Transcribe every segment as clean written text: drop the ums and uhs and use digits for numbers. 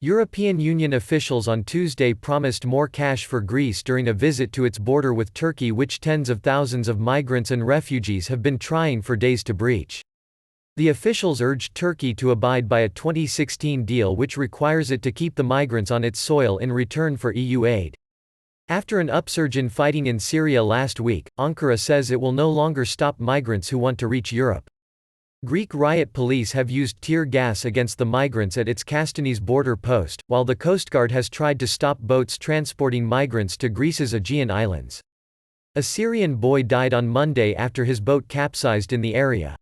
European Union officials on Tuesday promised more cash for Greece during a visit to its border with Turkey, which tens of thousands of migrants and refugees have been trying for days to breach. The officials urged Turkey to abide by a 2016 deal which requires it to keep the migrants on its soil in return for EU aid. After an upsurge in fighting in Syria last week, Ankara says it will no longer stop migrants who want to reach Europe. Greek riot police have used tear gas against the migrants at its Kastanis border post, while the Coast Guard has tried to stop boats transporting migrants to Greece's Aegean Islands. A Syrian boy died on Monday after his boat capsized in the area.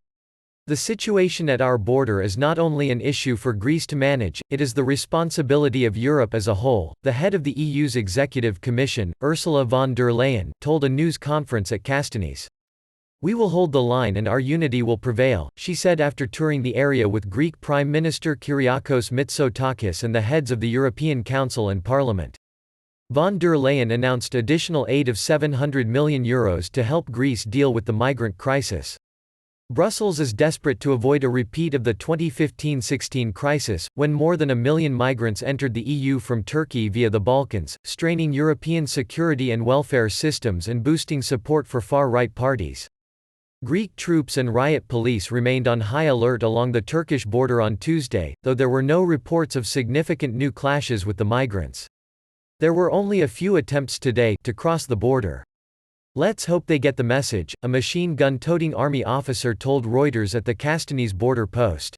The situation at our border is not only an issue for Greece to manage, it is the responsibility of Europe as a whole, the head of the EU's Executive Commission, Ursula von der Leyen, told a news conference at Kastanis. "We will hold the line and our unity will prevail," she said after touring the area with Greek Prime Minister Kyriakos Mitsotakis and the heads of the European Council and Parliament. Von der Leyen announced additional aid of €700 million to help Greece deal with the migrant crisis. Brussels is desperate to avoid a repeat of the 2015-16 crisis, when more than 1 million migrants entered the EU from Turkey via the Balkans, straining European security and welfare systems and boosting support for far-right parties. Greek troops and riot police remained on high alert along the Turkish border on Tuesday, though there were no reports of significant new clashes with the migrants. There were only a few attempts today to cross the border. "Let's hope they get the message," a machine gun-toting army officer told Reuters at the Kastanis border post.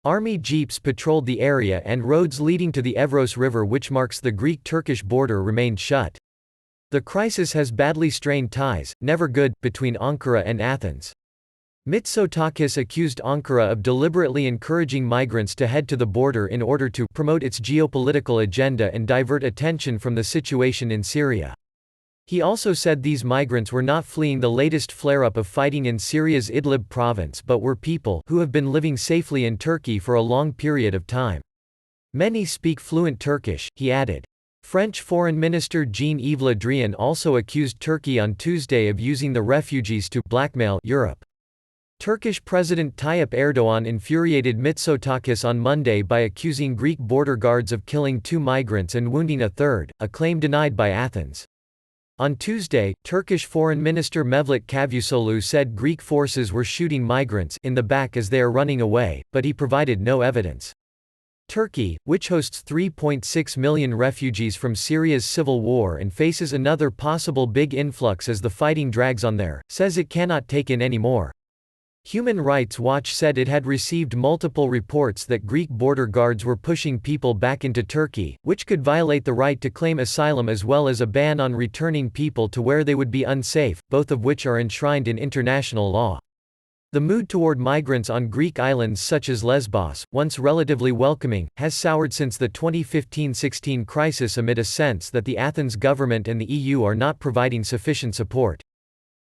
Army jeeps patrolled the area and roads leading to the Evros River, which marks the Greek-Turkish border, remained shut. The crisis has badly strained ties, never good, between Ankara and Athens. Mitsotakis accused Ankara of deliberately encouraging migrants to head to the border in order to promote its geopolitical agenda and divert attention from the situation in Syria. He also said these migrants were not fleeing the latest flare-up of fighting in Syria's Idlib province but were people who have been living safely in Turkey for a long period of time. Many speak fluent Turkish, he added. French Foreign Minister Jean-Yves Le Drian also accused Turkey on Tuesday of using the refugees to blackmail Europe. Turkish President Tayyip Erdogan infuriated Mitsotakis on Monday by accusing Greek border guards of killing 2 migrants and wounding a third, a claim denied by Athens. On Tuesday, Turkish Foreign Minister Mevlut Cavusoglu said Greek forces were shooting migrants in the back as they are running away, but he provided no evidence. Turkey, which hosts 3.6 million refugees from Syria's civil war and faces another possible big influx as the fighting drags on there, says it cannot take in any more. Human Rights Watch said it had received multiple reports that Greek border guards were pushing people back into Turkey, which could violate the right to claim asylum as well as a ban on returning people to where they would be unsafe, both of which are enshrined in international law. The mood toward migrants on Greek islands such as Lesbos, once relatively welcoming, has soured since the 2015-16 crisis amid a sense that the Athens government and the EU are not providing sufficient support.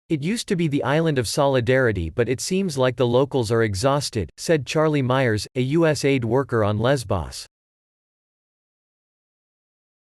"It used to be the island of solidarity, but it seems like the locals are exhausted," said Charlie Myers, a U.S. aid worker on Lesbos.